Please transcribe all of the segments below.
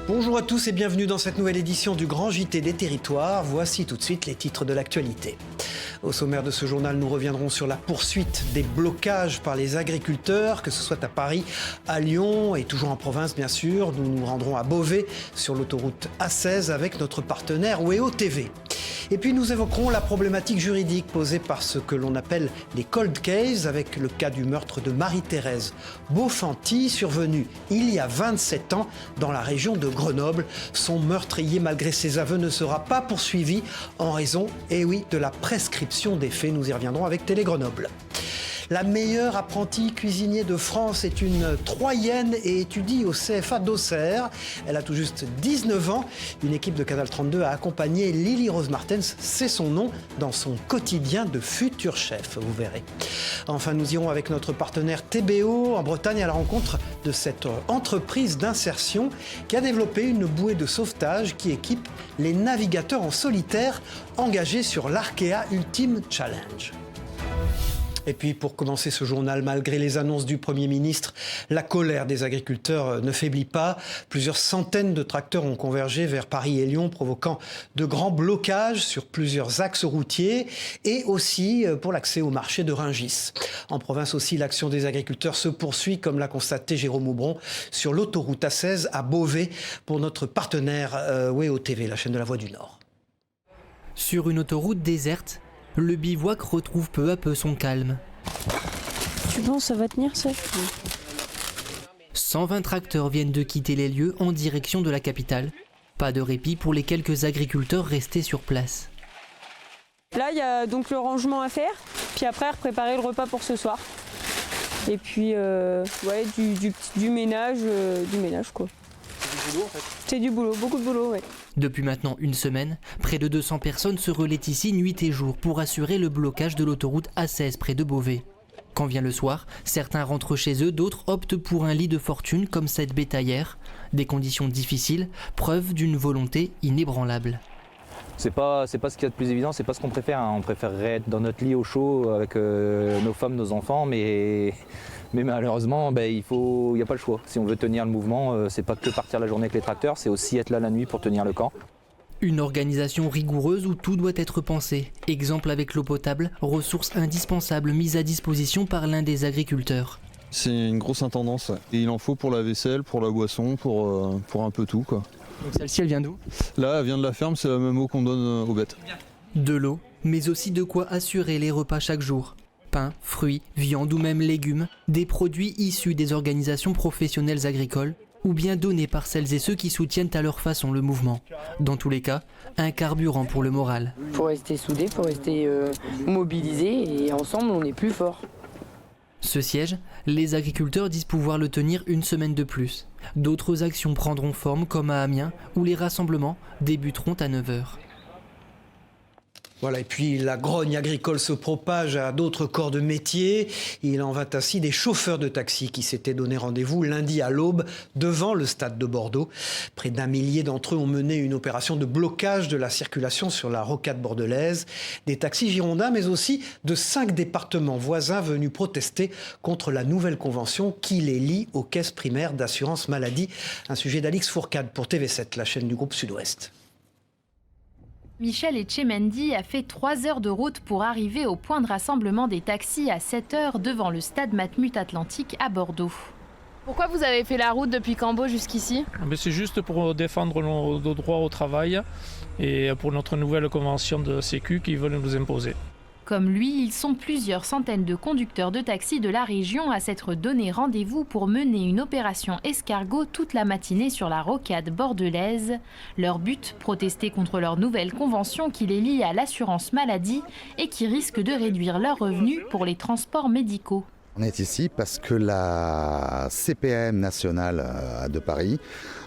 Bonjour à tous et bienvenue dans cette nouvelle édition du Grand JT des Territoires. Voici tout de suite les titres de l'actualité. Au sommaire de ce journal, nous reviendrons sur la poursuite des blocages par les agriculteurs, que ce soit à Paris, à Lyon et toujours en province bien sûr. Nous nous rendrons à Beauvais sur l'autoroute A16 avec notre partenaire WEO TV. Et puis nous évoquerons la problématique juridique posée par ce que l'on appelle les cold cases avec le cas du meurtre de Marie-Thérèse Beaufanti, survenu il y a 27 ans dans la région de Grenoble. Son meurtrier, malgré ses aveux, ne sera pas poursuivi en raison, de la prescription des faits. Nous y reviendrons avec Télé Grenoble. La meilleure apprentie cuisinier de France est une Troyenne et étudie au CFA d'Auxerre. Elle a tout juste 19 ans. Une équipe de Canal 32 a accompagné Lily Rose Martens, c'est son nom, dans son quotidien de futur chef, vous verrez. Enfin, nous irons avec notre partenaire TBO en Bretagne à la rencontre de cette entreprise d'insertion qui a développé une bouée de sauvetage qui équipe les navigateurs en solitaire engagés sur l'Arkea Ultimate Challenge. Et puis pour commencer ce journal, malgré les annonces du Premier ministre, la colère des agriculteurs ne faiblit pas. Plusieurs centaines de tracteurs ont convergé vers Paris et Lyon, provoquant de grands blocages sur plusieurs axes routiers et aussi pour l'accès au marché de Rungis. En province aussi, l'action des agriculteurs se poursuit, comme l'a constaté Jérôme Houbron, sur l'autoroute A16 à Beauvais pour notre partenaire WEO TV, la chaîne de la Voix du Nord. Sur une autoroute déserte, le bivouac retrouve peu à peu son calme. Tu penses ça va tenir ça ? 120 tracteurs viennent de quitter les lieux en direction de la capitale. Pas de répit pour les quelques agriculteurs restés sur place. Là, il y a donc le rangement à faire, puis après préparer le repas pour ce soir. Et puis du ménage quoi. C'est du boulot en fait. C'est du boulot, beaucoup de boulot, ouais. Depuis maintenant une semaine, près de 200 personnes se relaient ici nuit et jour pour assurer le blocage de l'autoroute A16 près de Beauvais. Quand vient le soir, certains rentrent chez eux, d'autres optent pour un lit de fortune comme cette bétaillère. Des conditions difficiles, preuve d'une volonté inébranlable. C'est pas ce qu'il y a de plus évident, c'est pas ce qu'on préfère. On préférerait être dans notre lit au chaud avec nos femmes, nos enfants, mais malheureusement, il n'y a pas le choix. Si on veut tenir le mouvement, c'est pas que partir la journée avec les tracteurs, c'est aussi être là la nuit pour tenir le camp. Une organisation rigoureuse où tout doit être pensé. Exemple avec l'eau potable, ressource indispensable mise à disposition par l'un des agriculteurs. C'est une grosse intendance. Et il en faut pour la vaisselle, pour la boisson, pour un peu tout, quoi. Donc celle-ci, elle vient d'où ? Là, elle vient de la ferme, c'est la même eau qu'on donne aux bêtes. De l'eau, mais aussi de quoi assurer les repas chaque jour. Pain, fruits, viande ou même légumes, des produits issus des organisations professionnelles agricoles ou bien donnés par celles et ceux qui soutiennent à leur façon le mouvement. Dans tous les cas, un carburant pour le moral. Il faut rester soudés, il faut rester mobilisés et ensemble on est plus fort. Ce siège, les agriculteurs disent pouvoir le tenir une semaine de plus. D'autres actions prendront forme comme à Amiens où les rassemblements débuteront à 9h. Voilà, et puis la grogne agricole se propage à d'autres corps de métier. Il en va ainsi des chauffeurs de taxi qui s'étaient donné rendez-vous lundi à l'aube devant le stade de Bordeaux. Près d'1 millier d'entre eux ont mené une opération de blocage de la circulation sur la rocade bordelaise. Des taxis girondins, mais aussi de 5 départements voisins venus protester contre la nouvelle convention qui les lie aux caisses primaires d'assurance maladie. Un sujet d'Alix Fourcade pour TV7, la chaîne du groupe Sud-Ouest. Michel Etchemendi a fait 3 heures de route pour arriver au point de rassemblement des taxis à 7h devant le stade Matmut Atlantique à Bordeaux. Pourquoi vous avez fait la route depuis Cambo jusqu'ici ? C'est juste pour défendre nos droits au travail et pour notre nouvelle convention de Sécu qu'ils veulent nous imposer. Comme lui, ils sont plusieurs centaines de conducteurs de taxis de la région à s'être donné rendez-vous pour mener une opération escargot toute la matinée sur la rocade bordelaise. Leur but, protester contre leur nouvelle convention qui les lie à l'assurance maladie et qui risque de réduire leurs revenus pour les transports médicaux. On est ici parce que la CPAM nationale de Paris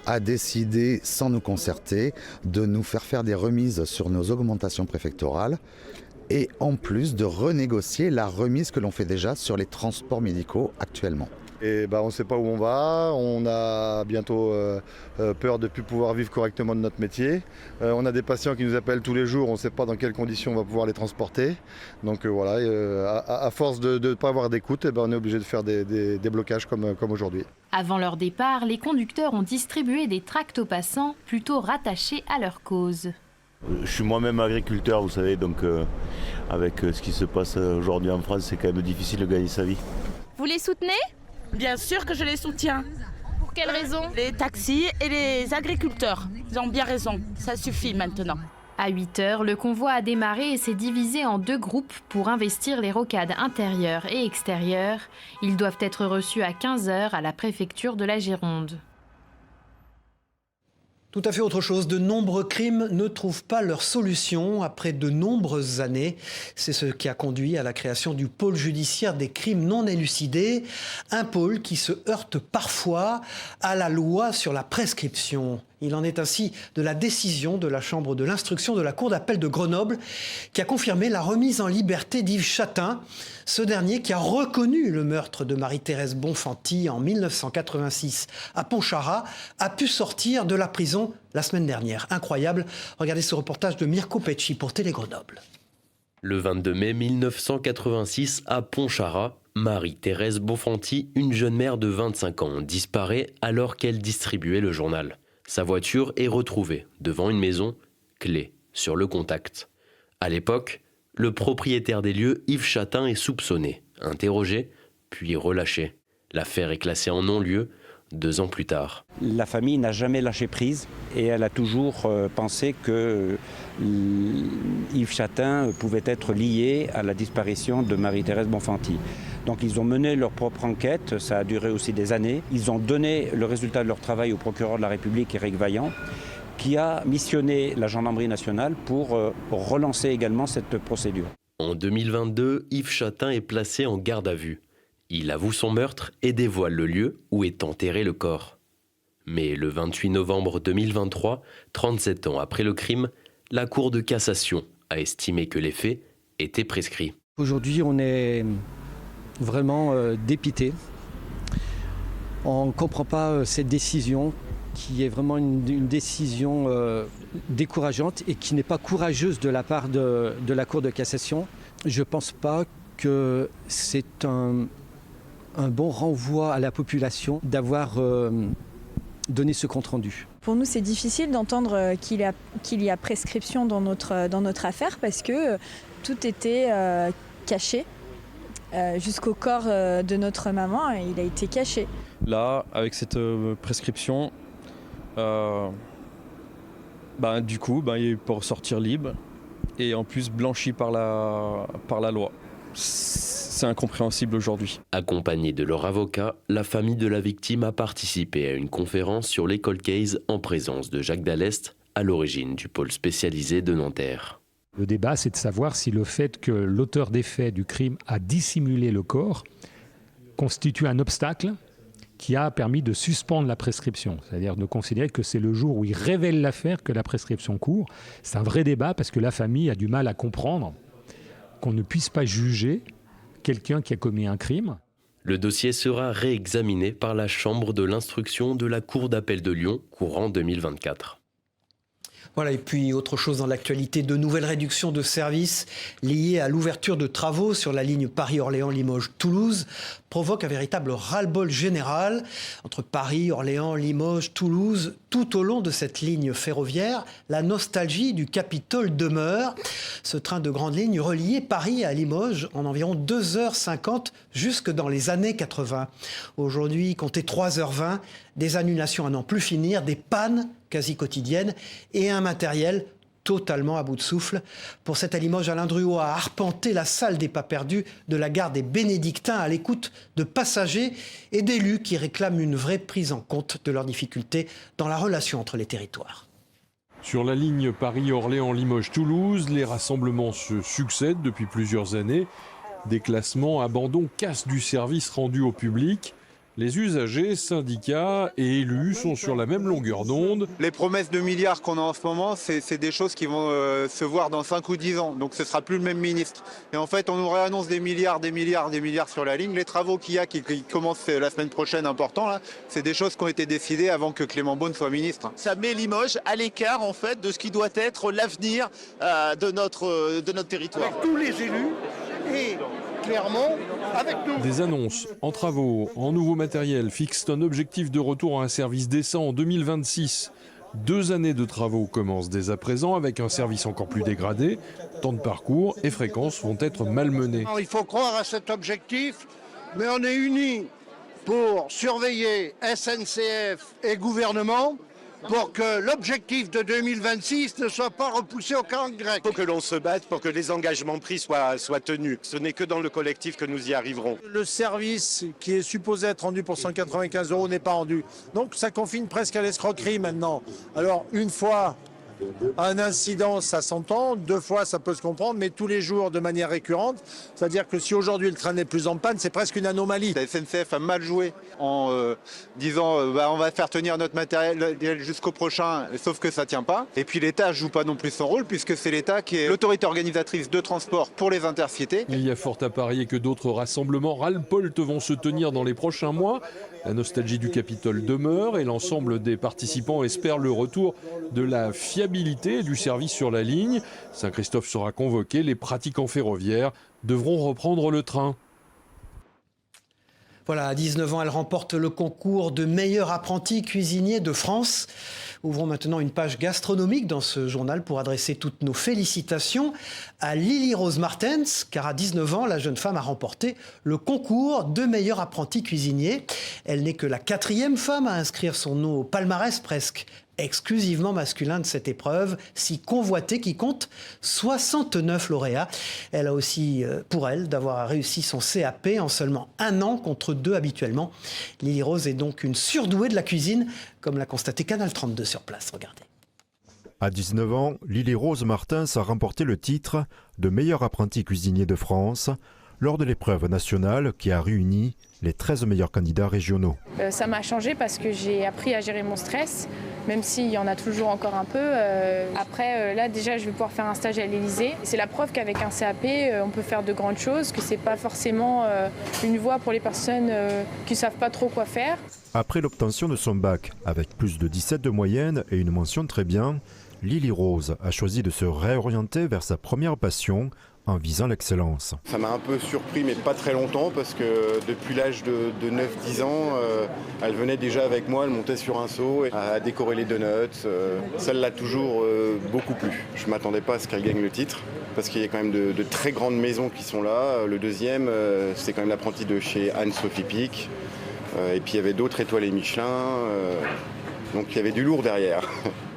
a décidé, sans nous concerter, de nous faire des remises sur nos augmentations préfectorales et en plus de renégocier la remise que l'on fait déjà sur les transports médicaux actuellement. Et on ne sait pas où on va, on a bientôt peur de ne plus pouvoir vivre correctement de notre métier. On a des patients qui nous appellent tous les jours, on ne sait pas dans quelles conditions on va pouvoir les transporter. Donc à force de ne pas avoir d'écoute, on est obligé de faire des blocages comme aujourd'hui. Avant leur départ, les conducteurs ont distribué des tracts aux passants, plutôt rattachés à leur cause. Je suis moi-même agriculteur, vous savez, donc avec ce qui se passe aujourd'hui en France, c'est quand même difficile de gagner sa vie. Vous les soutenez ? Bien sûr que je les soutiens. Pour quelle raison ? Les taxis et les agriculteurs, ils ont bien raison, ça suffit maintenant. À 8h, le convoi a démarré et s'est divisé en 2 groupes pour investir les rocades intérieures et extérieures. Ils doivent être reçus à 15h à la préfecture de la Gironde. Tout à fait autre chose. De nombreux crimes ne trouvent pas leur solution après de nombreuses années. C'est ce qui a conduit à la création du pôle judiciaire des crimes non élucidés. Un pôle qui se heurte parfois à la loi sur la prescription. Il en est ainsi de la décision de la Chambre de l'instruction de la Cour d'appel de Grenoble qui a confirmé la remise en liberté d'Yves Chatin. Ce dernier qui a reconnu le meurtre de Marie-Thérèse Bonfanti en 1986 à Pontcharrat a pu sortir de la prison la semaine dernière. Incroyable. Regardez ce reportage de Mirko Pecci pour Télé Grenoble. Le 22 mai 1986 à Pontcharrat, Marie-Thérèse Bonfanti, une jeune mère de 25 ans, disparaît alors qu'elle distribuait le journal. Sa voiture est retrouvée devant une maison, clé sur le contact. À l'époque, le propriétaire des lieux, Yves Chatin, est soupçonné, interrogé, puis relâché. L'affaire est classée en non-lieu 2 ans plus tard. La famille n'a jamais lâché prise et elle a toujours pensé que Yves Chatin pouvait être lié à la disparition de Marie-Thérèse Bonfanti. Donc ils ont mené leur propre enquête, ça a duré aussi des années. Ils ont donné le résultat de leur travail au procureur de la République, Éric Vaillant, qui a missionné la gendarmerie nationale pour relancer également cette procédure. En 2022, Yves Chatin est placé en garde à vue. Il avoue son meurtre et dévoile le lieu où est enterré le corps. Mais le 28 novembre 2023, 37 ans après le crime, la Cour de cassation a estimé que les faits étaient prescrits. Aujourd'hui, on est vraiment dépité. On ne comprend pas cette décision qui est vraiment une décision décourageante et qui n'est pas courageuse de la part de la Cour de cassation. Je ne pense pas que c'est un bon renvoi à la population d'avoir donné ce compte-rendu. Pour nous, c'est difficile d'entendre qu'il y a prescription dans notre affaire parce que tout était caché. Jusqu'au corps de notre maman, il a été caché. Là, avec cette prescription, du coup, il peut ressortir libre et en plus blanchi par la loi. C'est incompréhensible aujourd'hui. Accompagnés de leur avocat, la famille de la victime a participé à une conférence sur les cold cases en présence de Jacques Dallest, à l'origine du pôle spécialisé de Nanterre. Le débat, c'est de savoir si le fait que l'auteur des faits du crime a dissimulé le corps constitue un obstacle qui a permis de suspendre la prescription. C'est-à-dire de considérer que c'est le jour où il révèle l'affaire que la prescription court. C'est un vrai débat parce que la famille a du mal à comprendre qu'on ne puisse pas juger quelqu'un qui a commis un crime. Le dossier sera réexaminé par la Chambre de l'instruction de la Cour d'appel de Lyon courant 2024. Voilà, et puis autre chose dans l'actualité, de nouvelles réductions de services liées à l'ouverture de travaux sur la ligne Paris-Orléans-Limoges-Toulouse provoquent un véritable ras-le-bol général entre Paris, Orléans, Limoges, Toulouse. Tout au long de cette ligne ferroviaire, la nostalgie du Capitole demeure. Ce train de grande ligne reliait Paris à Limoges en environ 2h50 jusque dans les années 80. Aujourd'hui, comptez 3h20, des annulations à n'en plus finir, des pannes quasi quotidiennes et un matériel totalement à bout de souffle. Pour cette à Limoges, Alain Druot a arpenté la salle des pas perdus de la gare des Bénédictins à l'écoute de passagers et d'élus qui réclament une vraie prise en compte de leurs difficultés dans la relation entre les territoires. Sur la ligne Paris-Orléans-Limoges-Toulouse, les rassemblements se succèdent depuis plusieurs années. Déclassements, abandons, casse du service rendu au public. Les usagers, syndicats et élus sont sur la même longueur d'onde. Les promesses de milliards qu'on a en ce moment, c'est des choses qui vont se voir dans 5 ou 10 ans. Donc ce ne sera plus le même ministre. Et en fait, on nous réannonce des milliards sur la ligne. Les travaux qu'il y a qui commencent la semaine prochaine, importants, là, c'est des choses qui ont été décidées avant que Clément Beaune soit ministre. Ça met Limoges à l'écart en fait de ce qui doit être l'avenir de notre territoire. Avec tous les élus et clairement avec nous. Des annonces en travaux, en nouveau matériel fixent un objectif de retour à un service décent en 2026. 2 années de travaux commencent dès à présent avec un service encore plus dégradé. Temps de parcours et fréquences vont être malmenés. Il faut croire à cet objectif, mais on est unis pour surveiller SNCF et gouvernement pour que l'objectif de 2026 ne soit pas repoussé au calendrier grec. Il faut que l'on se batte pour que les engagements pris soient tenus. Ce n'est que dans le collectif que nous y arriverons. Le service qui est supposé être rendu pour 195 € n'est pas rendu. Donc ça confine presque à l'escroquerie maintenant. Alors une fois un incident, ça s'entend, 2 fois ça peut se comprendre, mais tous les jours de manière récurrente, c'est-à-dire que si aujourd'hui le train n'est plus en panne, c'est presque une anomalie. La SNCF a mal joué en disant on va faire tenir notre matériel jusqu'au prochain, sauf que ça tient pas. Et puis l'État joue pas non plus son rôle, puisque c'est l'État qui est l'autorité organisatrice de transport pour les intercités. Il y a fort à parier que d'autres rassemblements râle-polte vont se tenir dans les prochains mois. La nostalgie du Capitole demeure et l'ensemble des participants espèrent le retour de la fiabilité du service sur la ligne. Saint-Christophe sera convoqué, les pratiquants ferroviaires devront reprendre le train. Voilà, à 19 ans, elle remporte le concours de meilleur apprenti cuisinier de France. Ouvrons maintenant une page gastronomique dans ce journal pour adresser toutes nos félicitations à Lily Rose Martens, car à 19 ans, la jeune femme a remporté le concours de meilleur apprenti cuisinier. Elle n'est que la 4e femme à inscrire son nom au palmarès presque exclusivement masculin de cette épreuve, si convoitée, qui compte 69 lauréats. Elle a aussi pour elle d'avoir réussi son CAP en seulement 1 an contre 2 habituellement. Lily Rose est donc une surdouée de la cuisine, comme l'a constaté Canal 32 sur place. Regardez. À 19 ans, Lily Rose Martens a remporté le titre de meilleur apprenti cuisinier de France lors de l'épreuve nationale qui a réuni les 13 meilleurs candidats régionaux. Ça m'a changé parce que j'ai appris à gérer mon stress, même s'il y en a toujours encore un peu. Après, là déjà, je vais pouvoir faire un stage à l'Élysée. C'est la preuve qu'avec un CAP, on peut faire de grandes choses, que c'est pas forcément une voie pour les personnes qui savent pas trop quoi faire. Après l'obtention de son bac, avec plus de 17 de moyenne et une mention très bien, Lily Rose a choisi de se réorienter vers sa première passion, en visant l'excellence. Ça m'a un peu surpris, mais pas très longtemps, parce que depuis l'âge de 9-10 ans, elle venait déjà avec moi, elle montait sur un seau à décorer les donuts. Ça l'a toujours beaucoup plu. Je ne m'attendais pas à ce qu'elle gagne le titre, parce qu'il y a quand même de très grandes maisons qui sont là. Le deuxième, c'est quand même l'apprenti de chez Anne-Sophie Pic. Et puis il y avait d'autres étoilés Michelin. Donc il y avait du lourd derrière.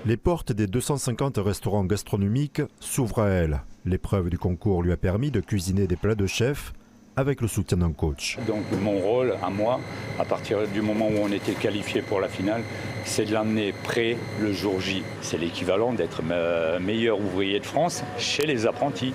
Les portes des 250 restaurants gastronomiques s'ouvrent à elle. L'épreuve du concours lui a permis de cuisiner des plats de chef avec le soutien d'un coach. Donc mon rôle à moi, à partir du moment où on était qualifié pour la finale, c'est de l'amener prêt le jour J. C'est l'équivalent d'être meilleur ouvrier de France chez les apprentis.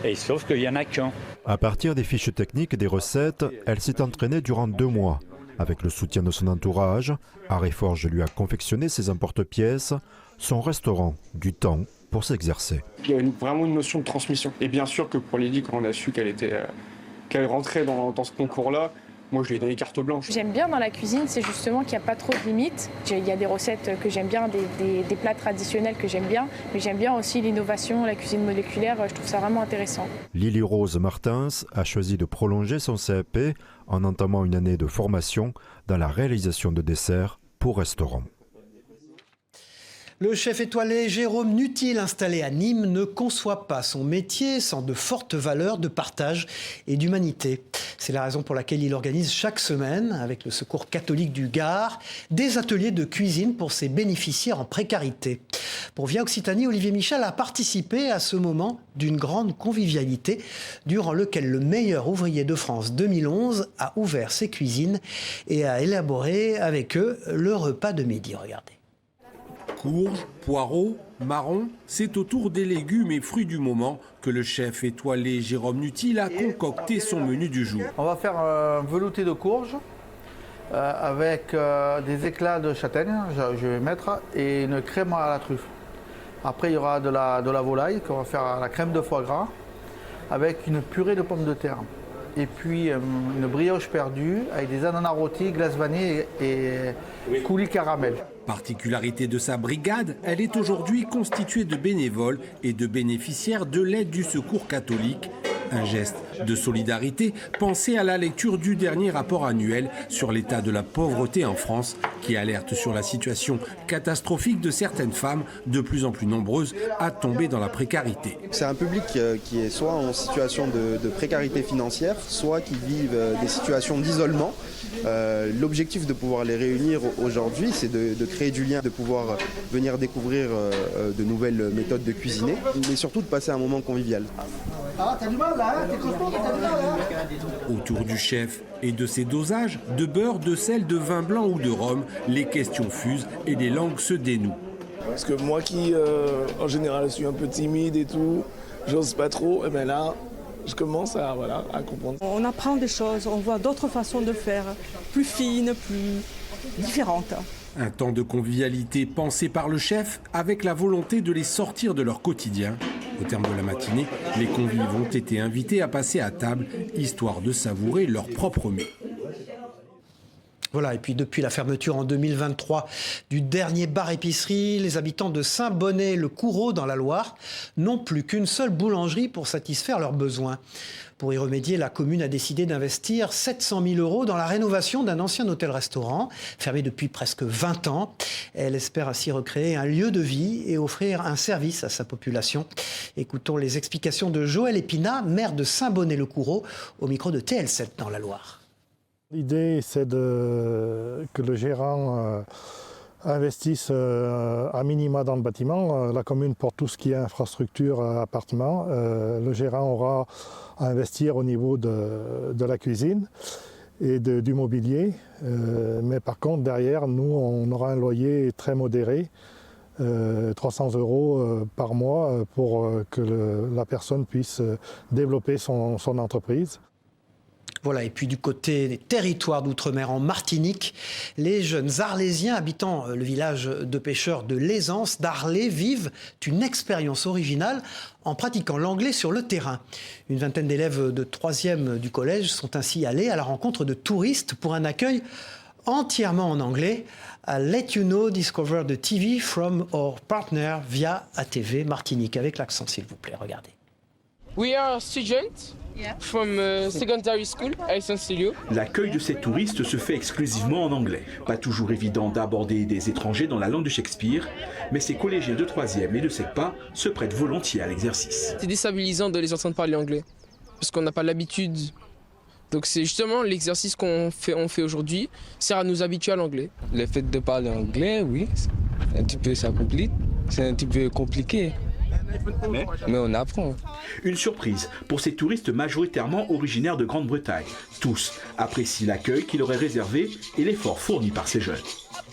Et sauf qu'il n'y en a qu'un. À partir des fiches techniques et des recettes, elle s'est entraînée durant 2 mois. Avec le soutien de son entourage, Arrêt Forge lui a confectionné ses emporte-pièces, son restaurant, du temps pour s'exercer. Il y a vraiment une notion de transmission. Et bien sûr que pour Lily, quand on a su qu'elle rentrait dans ce concours-là, moi je lui ai donné carte blanche. J'aime bien dans la cuisine, c'est justement qu'il n'y a pas trop de limites. Il y a des recettes que j'aime bien, des plats traditionnels que j'aime bien, mais j'aime bien aussi l'innovation, la cuisine moléculaire, je trouve ça vraiment intéressant. Lily Rose Martens a choisi de prolonger son CAP en entamant une année de formation dans la réalisation de desserts pour restaurants. Le chef étoilé Jérôme Nutil, installé à Nîmes, ne conçoit pas son métier sans de fortes valeurs de partage et d'humanité. C'est la raison pour laquelle il organise chaque semaine, avec le Secours catholique du Gard, des ateliers de cuisine pour ses bénéficiaires en précarité. Pour Via Occitanie, Olivier Michel a participé à ce moment d'une grande convivialité, durant lequel le meilleur ouvrier de France 2011 a ouvert ses cuisines et a élaboré avec eux le repas de midi. Regardez. Courges, poireaux, marrons, c'est autour des légumes et fruits du moment que le chef étoilé Jérôme Nutil a concocté son menu du jour. On va faire un velouté de courges, avec des éclats de châtaigne, je vais mettre, et une crème à la truffe. Après, il y aura de la volaille qu'on va faire à la crème de foie gras avec une purée de pommes de terre. Et puis une brioche perdue avec des ananas rôtis, glace vanille et coulis caramel. Particularité de sa brigade, elle est aujourd'hui constituée de bénévoles et de bénéficiaires de l'aide du Secours catholique. Un geste de solidarité pensé à la lecture du dernier rapport annuel sur l'état de la pauvreté en France, qui alerte sur la situation catastrophique de certaines femmes, de plus en plus nombreuses à tomber dans la précarité. C'est un public qui est soit en situation de précarité financière, soit qui vivent des situations d'isolement. L'objectif de pouvoir les réunir aujourd'hui, c'est de créer du lien, de pouvoir venir découvrir de nouvelles méthodes de cuisiner, mais surtout de passer un moment convivial. Ah, t'as du mal là, hein, t'es costaud, t'as du mal là. Autour du chef et de ses dosages, de beurre, de sel, de vin blanc ou de rhum, les questions fusent et les langues se dénouent. Parce que moi qui, en général, suis un peu timide et tout, j'ose pas trop, et bien là, je commence à comprendre. On apprend des choses, on voit d'autres façons de faire, plus fines, plus différentes. Un temps de convivialité pensé par le chef avec la volonté de les sortir de leur quotidien. Au terme de la matinée, les convives ont été invités à passer à table, histoire de savourer leur propre mets. Voilà, et puis depuis la fermeture en 2023 du dernier bar-épicerie, les habitants de Saint-Bonnet-le-Coureau dans la Loire n'ont plus qu'une seule boulangerie pour satisfaire leurs besoins. Pour y remédier, la commune a décidé d'investir 700 000 € dans la rénovation d'un ancien hôtel-restaurant, fermé depuis presque 20 ans. Elle espère ainsi recréer un lieu de vie et offrir un service à sa population. Écoutons les explications de Joël Épinat, maire de Saint-Bonnet-le-Coureau, au micro de TL7 dans la Loire. L'idée, c'est que le gérant investisse à minima dans le bâtiment. La commune, pour tout ce qui est infrastructure, appartement, le gérant aura à investir au niveau de la cuisine et du mobilier. Mais par contre, derrière, nous, on aura un loyer très modéré, 300 € par mois, pour que la personne puisse développer son entreprise. Voilà, et puis du côté des territoires d'outre-mer en Martinique, les jeunes Arlésiens habitant le village de pêcheurs de l'Aisance d'Arlé vivent une expérience originale en pratiquant l'anglais sur le terrain. Une vingtaine d'élèves de 3e du collège sont ainsi allés à la rencontre de touristes pour un accueil entièrement en anglais. À Let You Know, Discover the TV from our partner via ATV Martinique. Avec l'accent, s'il vous plaît, regardez. We are students from secondary school à Saint-Célio. L'accueil de ces touristes se fait exclusivement en anglais. Pas toujours évident d'aborder des étrangers dans la langue de Shakespeare, mais ces collégiens de 3e et de SECPA se prêtent volontiers à l'exercice. C'est déstabilisant de les entendre parler anglais, parce qu'on n'a pas l'habitude. Donc c'est justement l'exercice qu'on fait aujourd'hui, sert à nous habituer à l'anglais. Le fait de parler anglais, oui, c'est un petit peu compliqué. Mais on apprend. Une surprise pour ces touristes majoritairement originaires de Grande-Bretagne. Tous apprécient l'accueil qui leur est réservé et l'effort fourni par ces jeunes.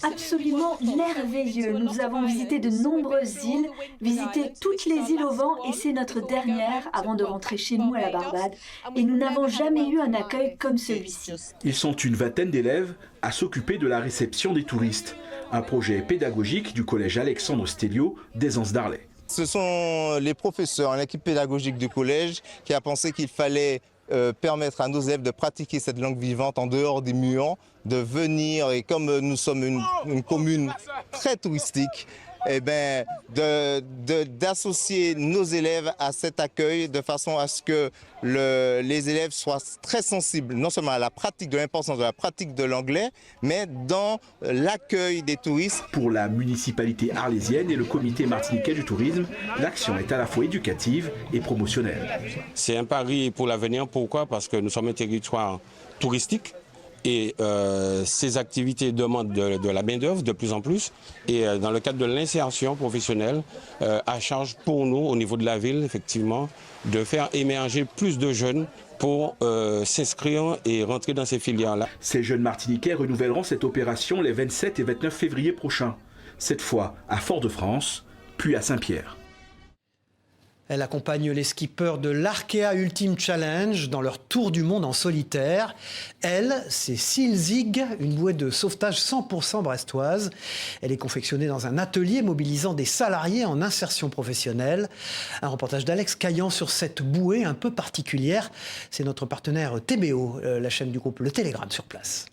Absolument merveilleux. Nous avons visité de nombreuses îles, visité toutes les îles au vent et c'est notre dernière avant de rentrer chez nous à la Barbade. Et nous n'avons jamais eu un accueil comme celui-ci. Ils sont une vingtaine d'élèves à s'occuper de la réception des touristes. Un projet pédagogique du collège Alexandre Stelio d'Aisance d'Arlay. Ce sont les professeurs, l'équipe pédagogique du collège qui a pensé qu'il fallait permettre à nos élèves de pratiquer cette langue vivante en dehors des murs, de venir, et comme nous sommes une commune très touristique, d'associer nos élèves à cet accueil de façon à ce que les élèves soient très sensibles, non seulement à la pratique, de l'importance de la pratique de l'anglais, mais dans l'accueil des touristes. Pour la municipalité arlésienne et le comité martiniquais du tourisme, l'action est à la fois éducative et promotionnelle. C'est un pari pour l'avenir. Pourquoi ? Parce que nous sommes un territoire touristique. Et ces activités demandent de la main-d'œuvre de plus en plus. Et dans le cadre de l'insertion professionnelle, à charge pour nous, au niveau de la ville, effectivement, de faire émerger plus de jeunes pour s'inscrire et rentrer dans ces filières-là. Ces jeunes Martiniquais renouvelleront cette opération les 27 et 29 février prochains. Cette fois à Fort-de-France, puis à Saint-Pierre. Elle accompagne les skippers de l'Arkea Ultimate Challenge dans leur tour du monde en solitaire. Elle, c'est Silzig, une bouée de sauvetage 100% brestoise. Elle est confectionnée dans un atelier mobilisant des salariés en insertion professionnelle. Un reportage d'Alex Caillan sur cette bouée un peu particulière. C'est notre partenaire TBO, la chaîne du groupe Le Télégramme sur place.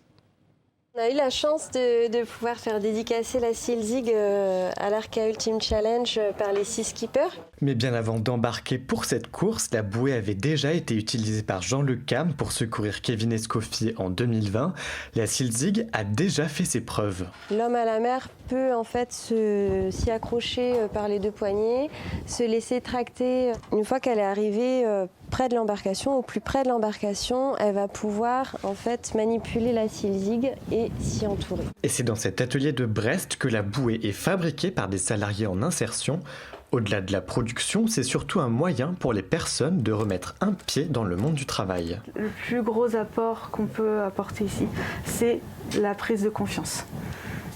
On a eu la chance de pouvoir faire dédicacer la Silzig à l'Arkea Ultimate Challenge par les 6 skippers. Mais bien avant d'embarquer pour cette course, la bouée avait déjà été utilisée par Jean-Luc Cam pour secourir Kevin Escoffier en 2020. La Silzig a déjà fait ses preuves. L'homme à la mer peut en fait s'y accrocher par les 2 poignets, se laisser tracter. Une fois qu'elle est arrivée près de l'embarcation, au plus près de l'embarcation, elle va pouvoir en fait manipuler la Silzig et s'y entourer. Et c'est dans cet atelier de Brest que la bouée est fabriquée par des salariés en insertion. Au-delà de la production, c'est surtout un moyen pour les personnes de remettre un pied dans le monde du travail. Le plus gros apport qu'on peut apporter ici, c'est la prise de confiance.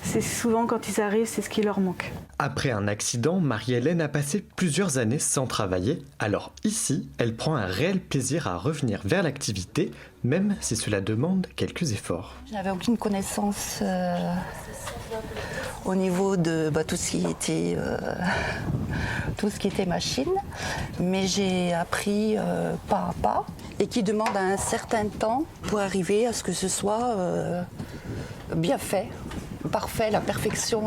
C'est souvent quand ils arrivent, c'est ce qui leur manque. Après un accident, Marie-Hélène a passé plusieurs années sans travailler. Alors ici, elle prend un réel plaisir à revenir vers l'activité, même si cela demande quelques efforts. Je n'avais aucune connaissance au niveau de tout ce qui était machine, mais j'ai appris pas à pas et qui demande un certain temps pour arriver à ce que ce soit bien fait. Parfait, la perfection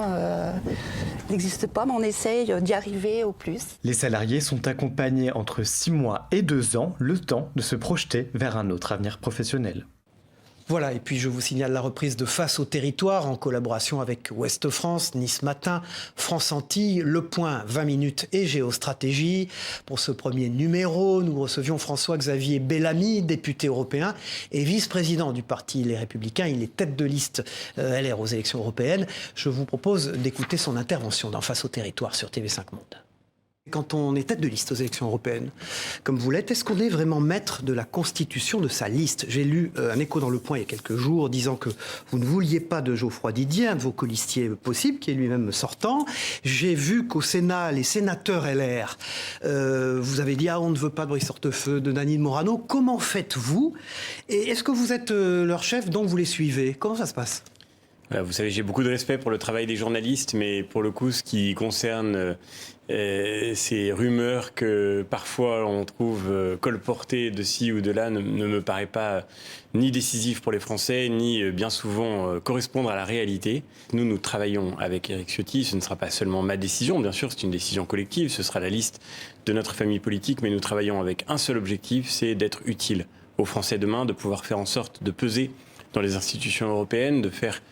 n'existe pas, mais on essaye d'y arriver au plus. Les salariés sont accompagnés entre 6 mois et 2 ans, le temps de se projeter vers un autre avenir professionnel. Voilà, et puis je vous signale la reprise de Face au territoire en collaboration avec Ouest France, Nice Matin, France Antilles, Le Point, 20 minutes et Géostratégie. Pour ce premier numéro, nous recevions François-Xavier Bellamy, député européen et vice-président du parti Les Républicains. Il est tête de liste LR aux élections européennes. Je vous propose d'écouter son intervention dans Face au territoire sur TV5 Monde. Quand on est tête de liste aux élections européennes, comme vous l'êtes, est-ce qu'on est vraiment maître de la constitution de sa liste ? J'ai lu un écho dans Le Point il y a quelques jours disant que vous ne vouliez pas de Geoffroy Didier, un de vos colistiers possibles, qui est lui-même sortant. J'ai vu qu'au Sénat, les sénateurs LR, vous avez dit « Ah, on ne veut pas de Brice Hortefeux, de Nadine Morano ». Comment faites-vous ? Et est-ce que vous êtes leur chef, donc vous les suivez ? Comment ça se passe ? Vous savez, j'ai beaucoup de respect pour le travail des journalistes, mais pour le coup, ce qui concerne ces rumeurs que parfois on trouve colportées de ci ou de là ne me paraît pas ni décisif pour les Français, ni bien souvent correspondre à la réalité. Nous travaillons avec Éric Ciotti, ce ne sera pas seulement ma décision, bien sûr, c'est une décision collective, ce sera la liste de notre famille politique, mais nous travaillons avec un seul objectif, c'est d'être utile aux Français demain, de pouvoir faire en sorte de peser dans les institutions européennes, de faire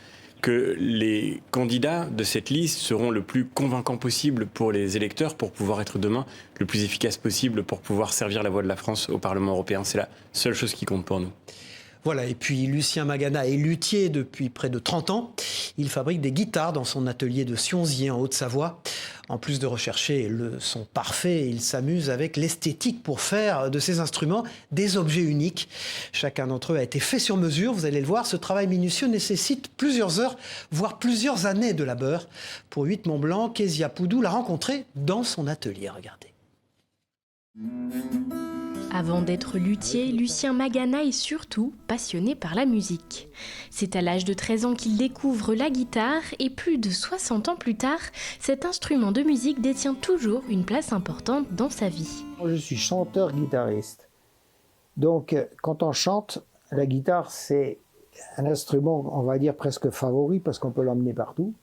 que les candidats de cette liste seront le plus convaincants possible pour les électeurs pour pouvoir être demain le plus efficace possible pour pouvoir servir la voix de la France au Parlement européen. C'est la seule chose qui compte pour nous. Voilà, et puis Lucien Magana est luthier depuis près de 30 ans. Il fabrique des guitares dans son atelier de Sionzier en Haute-Savoie. En plus de rechercher le son parfait, il s'amuse avec l'esthétique pour faire de ces instruments des objets uniques. Chacun d'entre eux a été fait sur mesure, vous allez le voir. Ce travail minutieux nécessite plusieurs heures, voire plusieurs années de labeur. Pour 8 Mont-Blanc, Kezia Poudou l'a rencontré dans son atelier. Regardez. Avant d'être luthier, Lucien Magana est surtout passionné par la musique. C'est à l'âge de 13 ans qu'il découvre la guitare et plus de 60 ans plus tard, cet instrument de musique détient toujours une place importante dans sa vie. Je suis chanteur-guitariste. Donc quand on chante, la guitare c'est un instrument, on va dire presque favori parce qu'on peut l'emmener partout.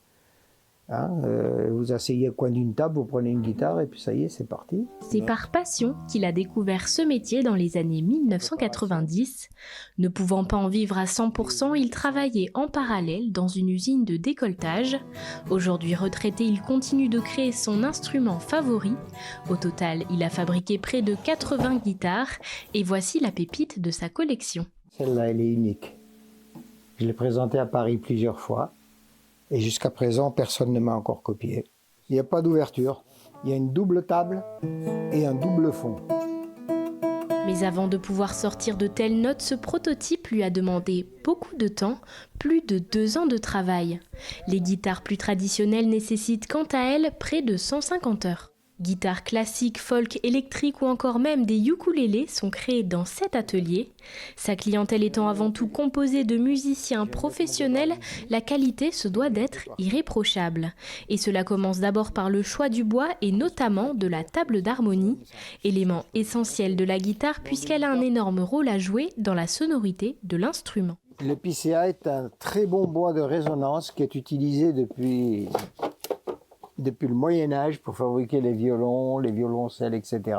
Vous asseyez au coin d'une table, vous prenez une guitare et puis ça y est, c'est parti. C'est par passion qu'il a découvert ce métier dans les années 1990. Ne pouvant pas en vivre à 100%, il travaillait en parallèle dans une usine de décolletage. Aujourd'hui retraité, il continue de créer son instrument favori. Au total, il a fabriqué près de 80 guitares et voici la pépite de sa collection. Celle-là, elle est unique. Je l'ai présentée à Paris plusieurs fois. Et jusqu'à présent, personne ne m'a encore copié. Il n'y a pas d'ouverture. Il y a une double table et un double fond. Mais avant de pouvoir sortir de telles notes, ce prototype lui a demandé beaucoup de temps, plus de 2 ans de travail. Les guitares plus traditionnelles nécessitent quant à elles près de 150 heures. Guitares classiques, folk, électriques ou encore même des ukulélés sont créés dans cet atelier. Sa clientèle étant avant tout composée de musiciens professionnels, la qualité se doit d'être irréprochable. Et cela commence d'abord par le choix du bois et notamment de la table d'harmonie, élément essentiel de la guitare puisqu'elle a un énorme rôle à jouer dans la sonorité de l'instrument. L'épicéa est un très bon bois de résonance qui est utilisé depuis le Moyen-Âge pour fabriquer les violons, les violoncelles, etc.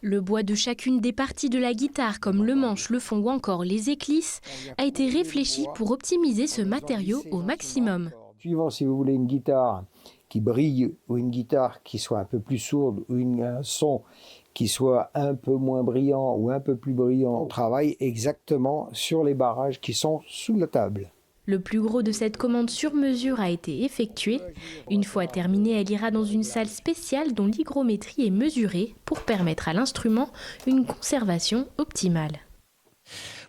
Le bois de chacune des parties de la guitare, comme le manche, le fond ou encore les éclisses, a été réfléchi pour optimiser ce matériau au maximum. Suivant si vous voulez une guitare qui brille ou une guitare qui soit un peu plus sourde ou un son qui soit un peu moins brillant ou un peu plus brillant, on travaille exactement sur les barrages qui sont sous la table. Le plus gros de cette commande sur mesure a été effectué. Une fois terminée, elle ira dans une salle spéciale dont l'hygrométrie est mesurée pour permettre à l'instrument une conservation optimale.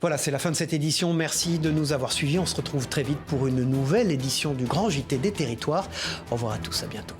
Voilà, c'est la fin de cette édition. Merci de nous avoir suivis. On se retrouve très vite pour une nouvelle édition du Grand JT des Territoires. Au revoir à tous, à bientôt.